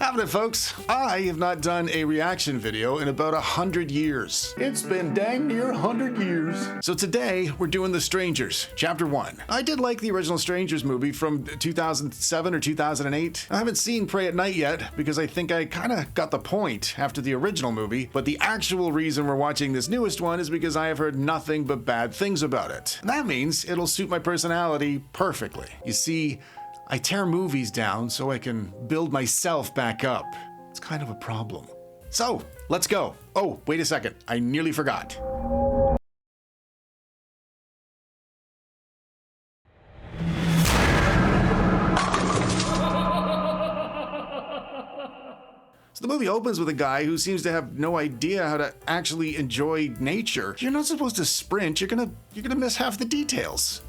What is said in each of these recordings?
Happening, folks. I have not done a reaction video in about 100 years. It's been dang near 100 years. So today, we're doing The Strangers, Chapter 1. I did like the original Strangers movie from 2007 or 2008. I haven't seen Prey at Night yet because I think I kind of got the point after the original movie, but the actual reason we're watching this newest one is because I have heard nothing but bad things about it. And that means it'll suit my personality perfectly. You see, I tear movies down so I can build myself back up. It's kind of a problem. So, let's go. Oh, wait a second. I nearly forgot. So the movie opens with a guy who seems to have no idea how to actually enjoy nature. You're not supposed to sprint. You're gonna miss half the details.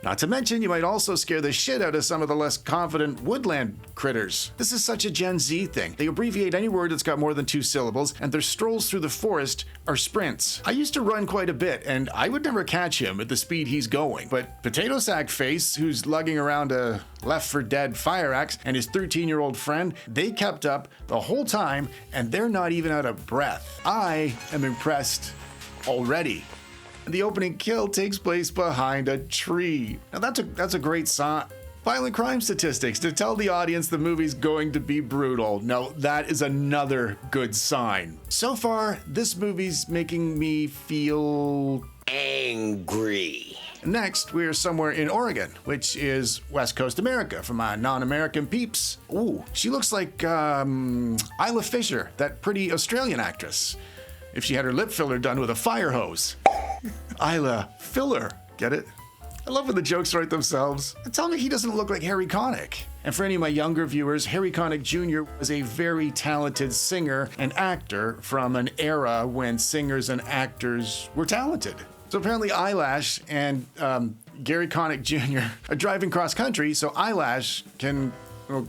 Not to mention, you might also scare the shit out of some of the less confident woodland critters. This is such a Gen Z thing. They abbreviate any word that's got more than 2 syllables, and their strolls through the forest are sprints. I used to run quite a bit, and I would never catch him at the speed he's going. But Potato Sack Face, who's lugging around a Left 4 Dead fire axe, and his 13-year-old friend, they kept up the whole time, and they're not even out of breath. I am impressed already. The opening kill takes place behind a tree. Now that's a great sign. Violent crime statistics to tell the audience the movie's going to be brutal. No, that is another good sign. So far, this movie's making me feel angry. Next, we're somewhere in Oregon, which is West Coast America for my non-American peeps. Ooh, she looks like Isla Fisher, that pretty Australian actress, if she had her lip filler done with a fire hose. Isla Filler, get it? I love when the jokes write themselves. And tell me he doesn't look like Harry Connick. And for any of my younger viewers, Harry Connick Jr. was a very talented singer and actor from an era when singers and actors were talented. So apparently Eyelash and Gary Connick Jr. are driving cross country, so Eyelash can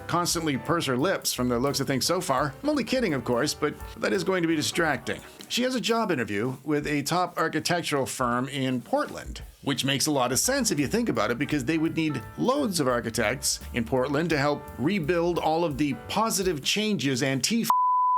constantly purse her lips from the looks of things so far. I'm only kidding, of course, but that is going to be distracting. She has a job interview with a top architectural firm in Portland, which makes a lot of sense if you think about it, because they would need loads of architects in Portland to help rebuild all of the positive changes Antifa.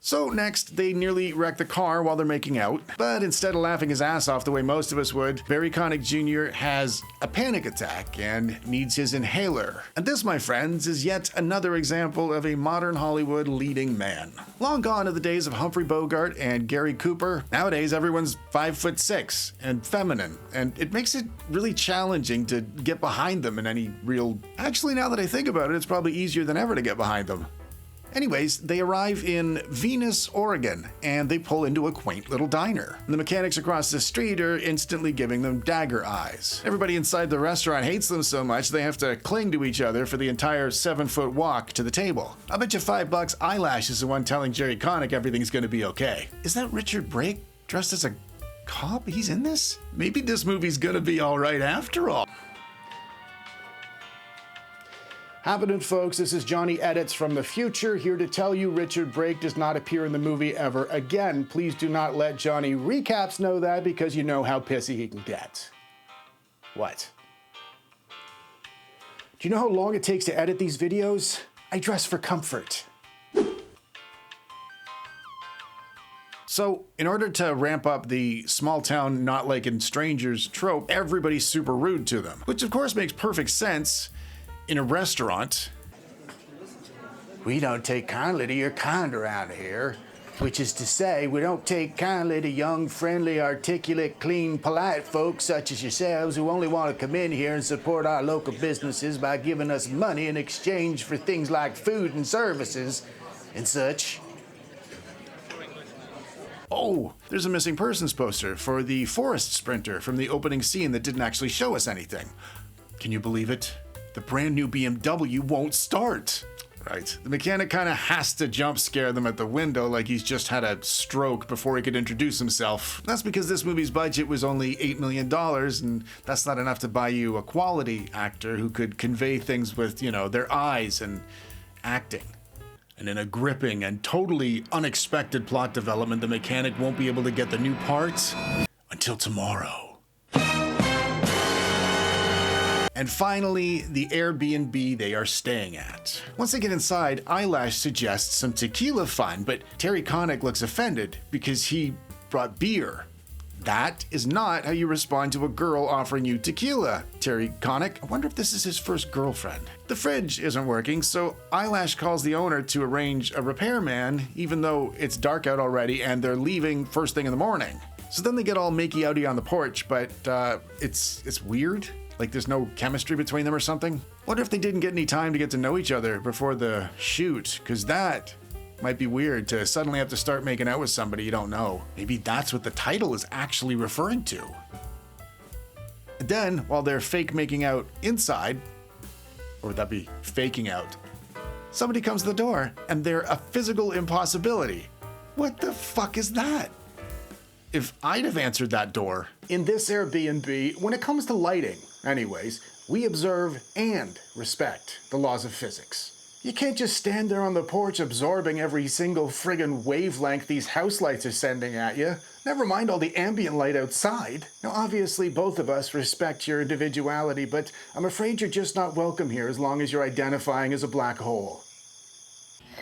So next, they nearly wreck the car while they're making out, but instead of laughing his ass off the way most of us would, Barry Connick Jr. has a panic attack and needs his inhaler. And this, my friends, is yet another example of a modern Hollywood leading man. Long gone are the days of Humphrey Bogart and Gary Cooper. Nowadays, everyone's 5'6" and feminine, and it makes it really challenging to get behind them in any real... Actually, now that I think about it, it's probably easier than ever to get behind them. Anyways, they arrive in Venus, Oregon, and they pull into a quaint little diner. The mechanics across the street are instantly giving them dagger eyes. Everybody inside the restaurant hates them so much they have to cling to each other for the entire 7-foot walk to the table. I bet you $5 Eyelash is the one telling Jerry Connick everything's gonna be okay. Is that Richard Brake dressed as a cop? He's in this? Maybe this movie's gonna be all right after all. Happening, folks, this is Jonny Edits from the future, here to tell you Richard Brake does not appear in the movie ever again. Please do not let Johnny Recaps know that, because you know how pissy he can get. What? Do you know how long it takes to edit these videos? I dress for comfort. So, in order to ramp up the small town not liking strangers trope, everybody's super rude to them, which of course makes perfect sense. In a restaurant, we don't take kindly to your kind around here, which is to say, we don't take kindly to young, friendly, articulate, clean, polite folks such as yourselves who only want to come in here and support our local businesses by giving us money in exchange for things like food and services and such. Oh, there's a missing persons poster for the forest sprinter from the opening scene that didn't actually show us anything. Can you believe it? The brand new BMW won't start. Right. The mechanic kind of has to jump scare them at the window like he's just had a stroke before he could introduce himself. That's because this movie's budget was only $8 million, and that's not enough to buy you a quality actor who could convey things with, you know, their eyes and acting. And in a gripping and totally unexpected plot development, the mechanic won't be able to get the new parts until tomorrow. And finally, the Airbnb they are staying at. Once they get inside, Eyelash suggests some tequila fun, but Terry Connick looks offended because he brought beer. That is not how you respond to a girl offering you tequila, Terry Connick. I wonder if this is his first girlfriend. The fridge isn't working, so Eyelash calls the owner to arrange a repairman, even though it's dark out already and they're leaving first thing in the morning. So then they get all makey-outy on the porch, but it's weird. Like there's no chemistry between them or something. Wonder if they didn't get any time to get to know each other before the shoot, because that might be weird to suddenly have to start making out with somebody you don't know. Maybe that's what the title is actually referring to. And then, while they're fake making out inside, or would that be faking out? Somebody comes to the door and they're a physical impossibility. What the fuck is that? If I'd have answered that door. In this Airbnb, when it comes to lighting, anyways, we observe and respect the laws of physics. You can't just stand there on the porch absorbing every single friggin' wavelength these house lights are sending at you. Never mind all the ambient light outside. Now, obviously, both of us respect your individuality, but I'm afraid you're just not welcome here as long as you're identifying as a black hole.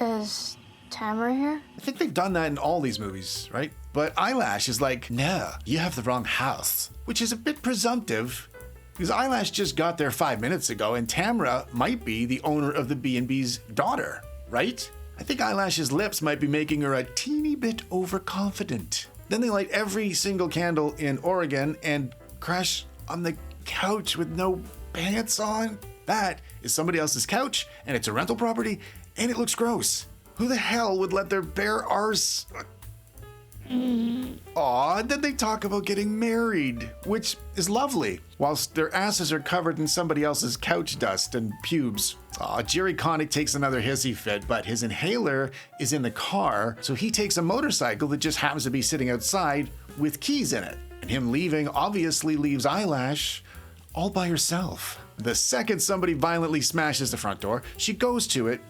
Is Tamara here? I think they've done that in all these movies, right? But Eyelash is like, no, you have the wrong house, which is a bit presumptive. Because Eyelash just got there 5 minutes ago, and Tamara might be the owner of the B&B's daughter, right? I think Eyelash's lips might be making her a teeny bit overconfident. Then they light every single candle in Oregon and crash on the couch with no pants on. That is somebody else's couch, and it's a rental property, and it looks gross. Who the hell would let their bare arse... Aw, then they talk about getting married, which is lovely, whilst their asses are covered in somebody else's couch dust and pubes. Aw, Jerry Connick takes another hissy fit, but his inhaler is in the car, so he takes a motorcycle that just happens to be sitting outside with keys in it. And him leaving obviously leaves Eyelash all by herself. The second somebody violently smashes the front door, she goes to it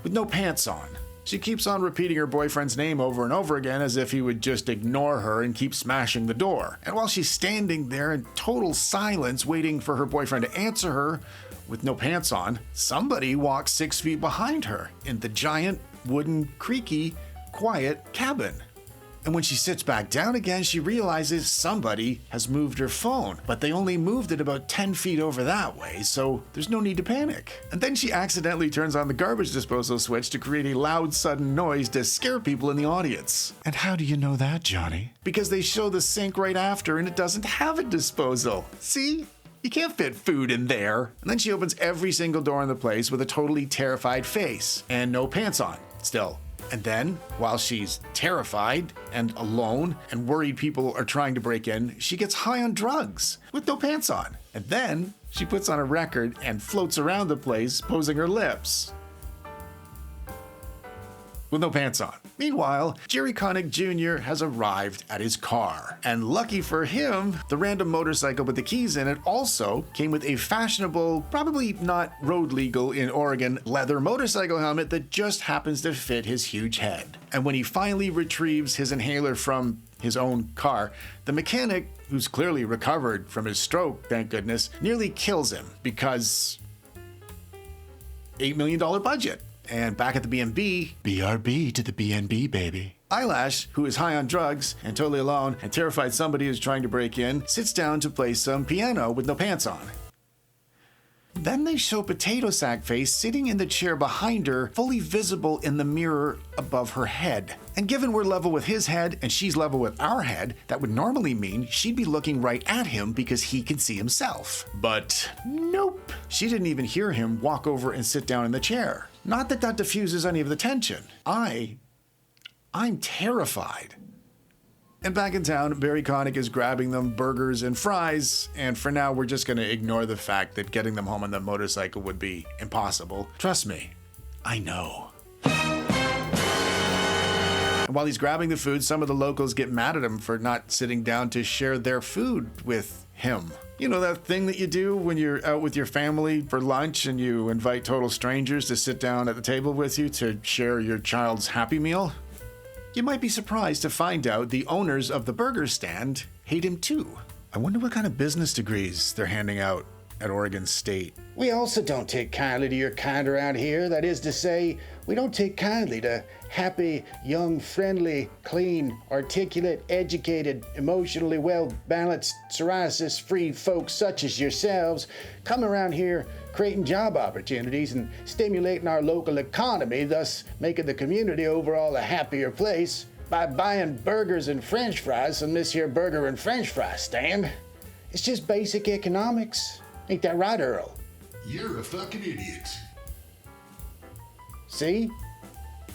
with no pants on. She keeps on repeating her boyfriend's name over and over again as if he would just ignore her and keep smashing the door. And while she's standing there in total silence waiting for her boyfriend to answer her with no pants on, somebody walks 6 feet behind her in the giant, wooden, creaky, quiet cabin. And when she sits back down again, she realizes somebody has moved her phone, but they only moved it about 10 feet over that way, so there's no need to panic. And then she accidentally turns on the garbage disposal switch to create a loud, sudden noise to scare people in the audience. And how do you know that, Johnny? Because they show the sink right after and it doesn't have a disposal. See? You can't fit food in there. And then she opens every single door in the place with a totally terrified face and no pants on, still. And then, while she's terrified and alone and worried people are trying to break in, she gets high on drugs with no pants on. And then she puts on a record and floats around the place, posing her lips with no pants on. Meanwhile, Jerry Connick Jr. has arrived at his car. And lucky for him, the random motorcycle with the keys in it also came with a fashionable, probably not road legal in Oregon, leather motorcycle helmet that just happens to fit his huge head. And when he finally retrieves his inhaler from his own car, the mechanic, who's clearly recovered from his stroke, thank goodness, nearly kills him because $8 million budget. And back at the B&B, BRB to the B&B, baby. Eyelash, who is high on drugs and totally alone and terrified somebody is trying to break in, sits down to play some piano with no pants on. Then they show Potato Sack Face sitting in the chair behind her, fully visible in the mirror above her head. And given we're level with his head and she's level with our head, that would normally mean she'd be looking right at him because he can see himself. But nope. She didn't even hear him walk over and sit down in the chair. Not that that diffuses any of the tension. I'm terrified. And back in town, Barry Connick is grabbing them burgers and fries, and for now we're just going to ignore the fact that getting them home on the motorcycle would be impossible. Trust me, I know. And while he's grabbing the food, some of the locals get mad at him for not sitting down to share their food with him. You know that thing that you do when you're out with your family for lunch and you invite total strangers to sit down at the table with you to share your child's Happy Meal? You might be surprised to find out the owners of the burger stand hate him too. I wonder what kind of business degrees they're handing out at Oregon State. We also don't take kindly to your kind around here. That is to say, we don't take kindly to happy, young, friendly, clean, articulate, educated, emotionally well-balanced, psoriasis-free folks such as yourselves come around here creating job opportunities and stimulating our local economy, thus making the community overall a happier place by buying burgers and french fries from this here burger and french fry stand. It's just basic economics. Ain't that right, Earl? You're a fucking idiot. See?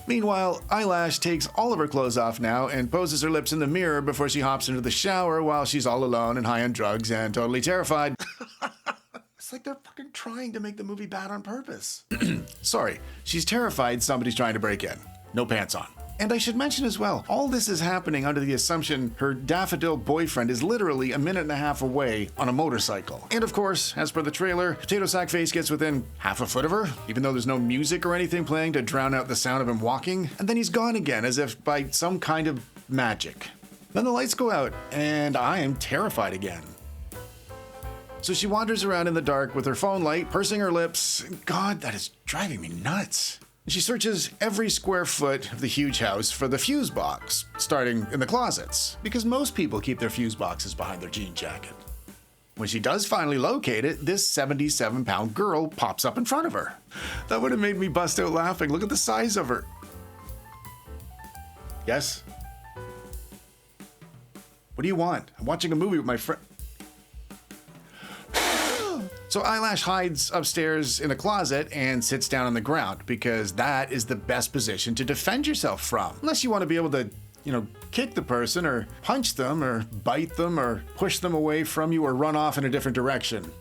Meanwhile, Eyelash takes all of her clothes off now and poses her lips in the mirror before she hops into the shower while she's all alone and high on drugs and totally terrified. It's like they're fucking trying to make the movie bad on purpose. Sorry, she's terrified somebody's trying to break in. No pants on. And I should mention as well, all this is happening under the assumption her daffodil boyfriend is literally a minute and a half away on a motorcycle. And of course, as per the trailer, Potato Sack Face gets within half a foot of her, even though there's no music or anything playing to drown out the sound of him walking, and then he's gone again as if by some kind of magic. Then the lights go out, and I am terrified again. So she wanders around in the dark with her phone light, pursing her lips. God, that is driving me nuts. She searches every square foot of the huge house for the fuse box, starting in the closets, because most people keep their fuse boxes behind their jean jacket. When she does finally locate it, this 77-pound girl pops up in front of her. That would have made me bust out laughing. Look at the size of her. Yes? What do you want? I'm watching a movie with my friend. So Eyelash hides upstairs in a closet and sits down on the ground because that is the best position to defend yourself from. Unless you want to be able to, kick the person or punch them or bite them or push them away from you or run off in a different direction.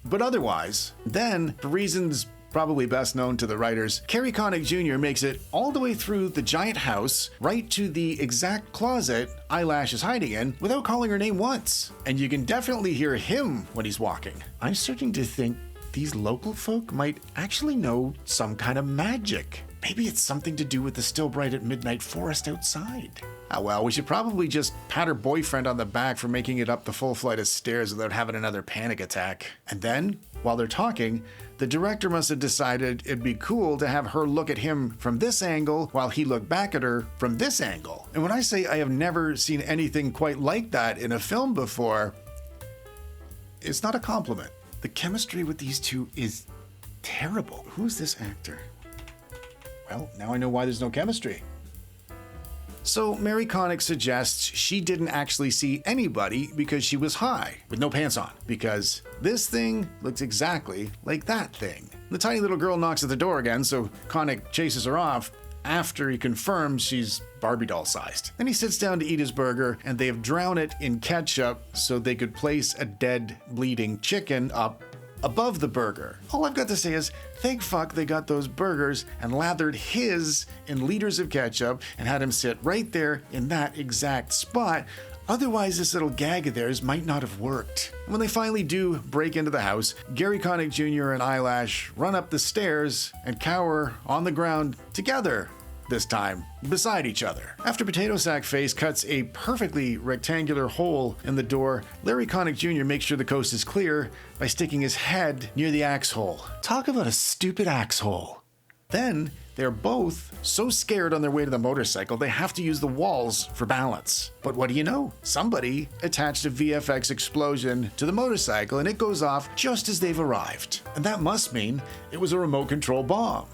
But otherwise, then, for reasons probably best known to the writers, Carrie Connick Jr. makes it all the way through the giant house, right to the exact closet Eyelash is hiding in, without calling her name once. And you can definitely hear him when he's walking. I'm starting to think these local folk might actually know some kind of magic. Maybe it's something to do with the still bright at midnight forest outside. Ah well, we should probably just pat her boyfriend on the back for making it up the full flight of stairs without having another panic attack. And then, while they're talking, the director must have decided it'd be cool to have her look at him from this angle while he looked back at her from this angle. And when I say I have never seen anything quite like that in a film before, it's not a compliment. The chemistry with these two is terrible. Who's this actor? Well, now I know why there's no chemistry. So Mary Connick suggests she didn't actually see anybody because she was high, with no pants on, because this thing looks exactly like that thing. The tiny little girl knocks at the door again, so Connick chases her off after he confirms she's Barbie doll sized. Then he sits down to eat his burger, and they have drowned it in ketchup so they could place a dead, bleeding chicken up above the burger. All I've got to say is, thank fuck they got those burgers and lathered his in liters of ketchup and had him sit right there in that exact spot. Otherwise, this little gag of theirs might not have worked. When they finally do break into the house, Gary Connick Jr. and Eyelash run up the stairs and cower on the ground together. This time, beside each other. After Potato Sack Face cuts a perfectly rectangular hole in the door, Larry Connick Jr. makes sure the coast is clear by sticking his head near the axe hole. Talk about a stupid axe hole. Then, they're both so scared on their way to the motorcycle, they have to use the walls for balance. But what do you know? Somebody attached a VFX explosion to the motorcycle and it goes off just as they've arrived. And that must mean it was a remote control bomb.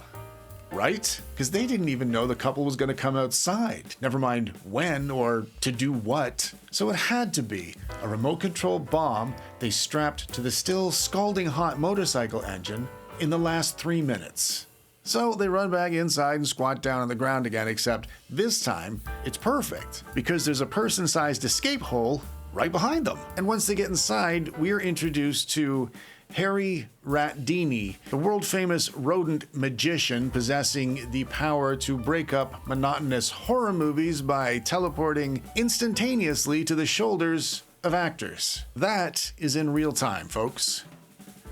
Right? Because they didn't even know the couple was going to come outside. Never mind when or to do what. So it had to be a remote control bomb they strapped to the still scalding hot motorcycle engine in the last 3 minutes. So they run back inside and squat down on the ground again, except this time it's perfect because there's a person-sized escape hole right behind them. And once they get inside, we're introduced to Harry Ratdini, the world-famous rodent magician possessing the power to break up monotonous horror movies by teleporting instantaneously to the shoulders of actors. That is in real time, folks.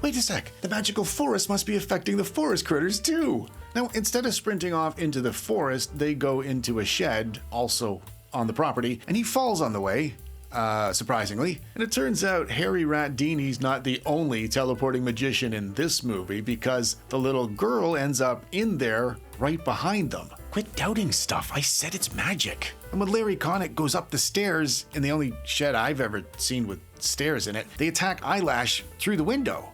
Wait a sec, the magical forest must be affecting the forest critters too. Now, instead of sprinting off into the forest, they go into a shed, also on the property, and he falls on the way. surprisingly. And it turns out Harry Ratdini's not the only teleporting magician in this movie, because the little girl ends up in there right behind them. Quit doubting stuff. I said it's magic. And when Larry Connick goes up the stairs, in the only shed I've ever seen with stairs in it, they attack Eyelash through the window.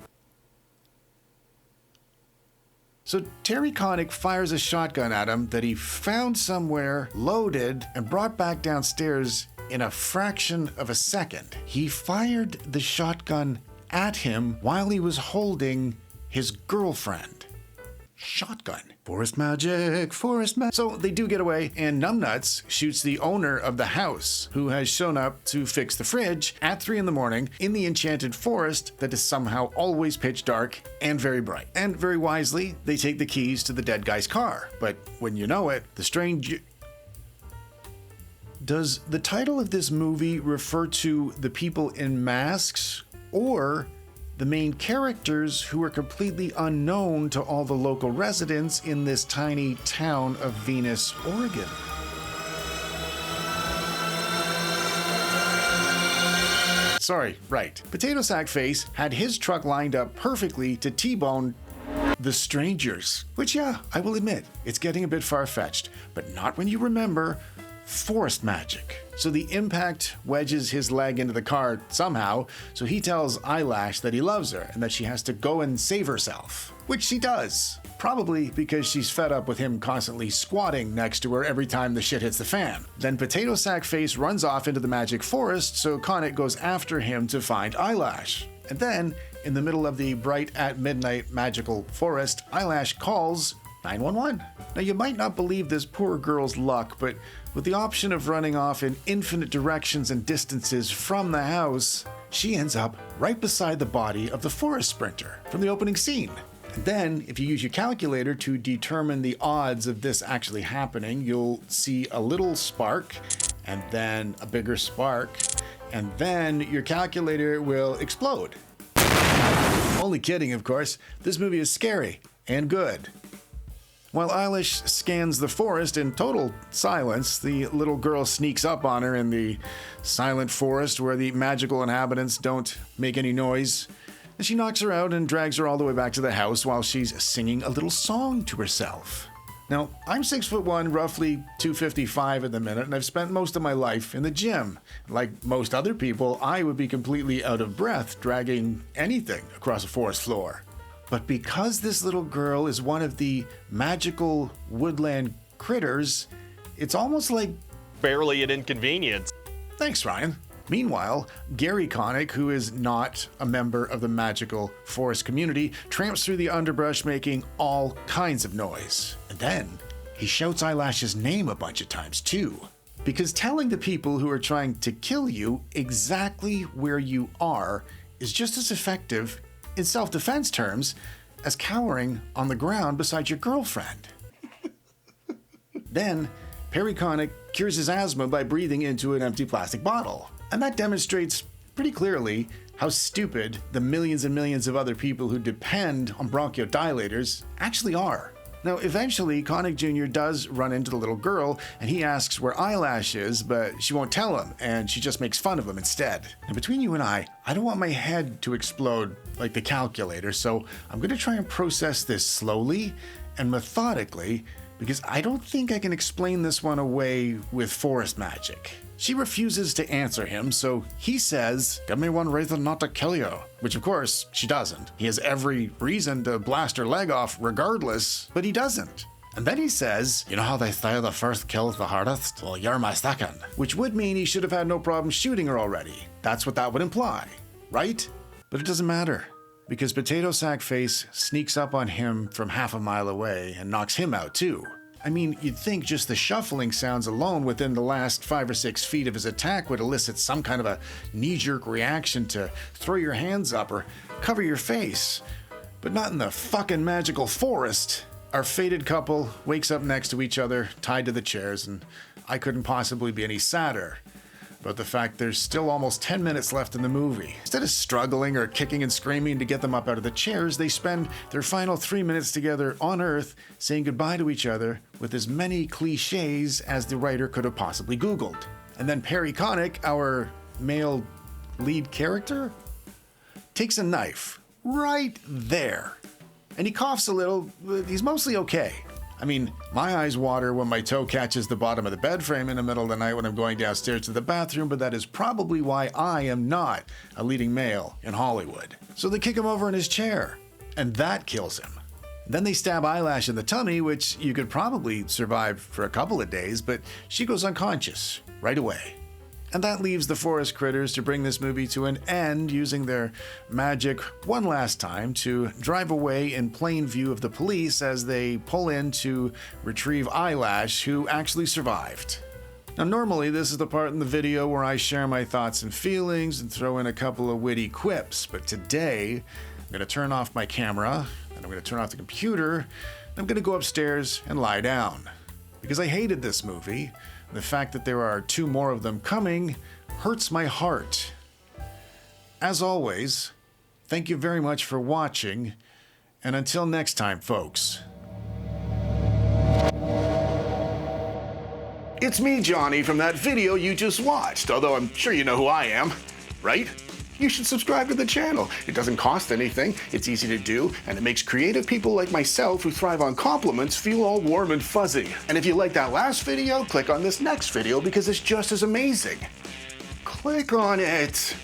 So Terry Connick fires a shotgun at him that he found somewhere, loaded, and brought back downstairs in a fraction of a second. He fired the shotgun at him while he was holding his girlfriend. Shotgun. Forest magic, forest magic. So they do get away, and Numbnuts shoots the owner of the house, who has shown up to fix the fridge at 3 a.m. in the enchanted forest that is somehow always pitch dark and very bright. And very wisely, they take the keys to the dead guy's car. But when you know it, the strange... Does the title of this movie refer to the people in masks, or the main characters who are completely unknown to all the local residents in this tiny town of Venus, Oregon? Sorry, right. Potato Sack Face had his truck lined up perfectly to T-bone the strangers. Which, yeah, I will admit, it's getting a bit far-fetched, but not when you remember forest magic. So the impact wedges his leg into the car somehow, so he tells Eyelash that he loves her and that she has to go and save herself. Which she does. Probably because she's fed up with him constantly squatting next to her every time the shit hits the fan. Then Potato Sack Face runs off into the magic forest, so Connick goes after him to find Eyelash. And then, in the middle of the bright at midnight magical forest, Eyelash calls 911. Now, you might not believe this poor girl's luck, but with the option of running off in infinite directions and distances from the house, she ends up right beside the body of the forest sprinter from the opening scene. And then, if you use your calculator to determine the odds of this actually happening, you'll see a little spark, and then a bigger spark, and then your calculator will explode. Only kidding, of course. This movie is scary and good. While Eyelash scans the forest in total silence, the little girl sneaks up on her in the silent forest where the magical inhabitants don't make any noise. And she knocks her out and drags her all the way back to the house while she's singing a little song to herself. Now, I'm 6'1", roughly 255 at the minute, and I've spent most of my life in the gym. Like most other people, I would be completely out of breath dragging anything across a forest floor. But because this little girl is one of the magical woodland critters, it's almost like barely an inconvenience. Thanks, Ryan. Meanwhile, Gary Connick, who is not a member of the magical forest community, tramps through the underbrush making all kinds of noise. And then he shouts Eyelash's name a bunch of times too. Because telling the people who are trying to kill you exactly where you are is just as effective in self-defense terms as cowering on the ground beside your girlfriend. Then, Perry Connick cures his asthma by breathing into an empty plastic bottle. And that demonstrates pretty clearly how stupid the millions and millions of other people who depend on bronchodilators actually are. Now, eventually, Connick Jr. does run into the little girl, and he asks where Eyelash is, but she won't tell him, and she just makes fun of him instead. And between you and I don't want my head to explode like the calculator, so I'm going to try and process this slowly and methodically, because I don't think I can explain this one away with forest magic. She refuses to answer him, so he says, "Give me one reason not to kill you," which of course she doesn't. He has every reason to blast her leg off regardless, but he doesn't. And then he says, "You know how they say the first kill's the hardest? Well, you're my second." Which would mean he should have had no problem shooting her already. That's what that would imply, right? But it doesn't matter, because Potato Sack Face sneaks up on him from half a mile away and knocks him out too. I mean, you'd think just the shuffling sounds alone within the last 5 or 6 feet of his attack would elicit some kind of a knee-jerk reaction to throw your hands up or cover your face. But not in the fucking magical forest. Our fated couple wakes up next to each other, tied to the chairs, and I couldn't possibly be any sadder about the fact there's still almost 10 minutes left in the movie. Instead of struggling or kicking and screaming to get them up out of the chairs, they spend their final 3 minutes together on Earth saying goodbye to each other with as many cliches as the writer could have possibly Googled. And then Perry Connick, our male lead character takes a knife right there, and he coughs a little, but he's mostly okay. I mean, my eyes water when my toe catches the bottom of the bed frame in the middle of the night when I'm going downstairs to the bathroom, but that is probably why I am not a leading male in Hollywood. So they kick him over in his chair, and that kills him. Then they stab Eyelash in the tummy, which you could probably survive for a couple of days, but she goes unconscious right away. And that leaves the forest critters to bring this movie to an end using their magic one last time to drive away in plain view of the police as they pull in to retrieve Eyelash, who actually survived. Now, normally this is the part in the video where I share my thoughts and feelings and throw in a couple of witty quips, but today I'm going to turn off my camera and I'm going to turn off the computer and I'm going to go upstairs and lie down. Because I hated this movie. The fact that there are 2 more of them coming hurts my heart. As always, thank you very much for watching, and until next time, folks. It's me, Johnny, from that video you just watched, although I'm sure you know who I am, right? You should subscribe to the channel. It doesn't cost anything, it's easy to do, and it makes creative people like myself who thrive on compliments feel all warm and fuzzy. And if you like that last video, click on this next video because it's just as amazing. Click on it.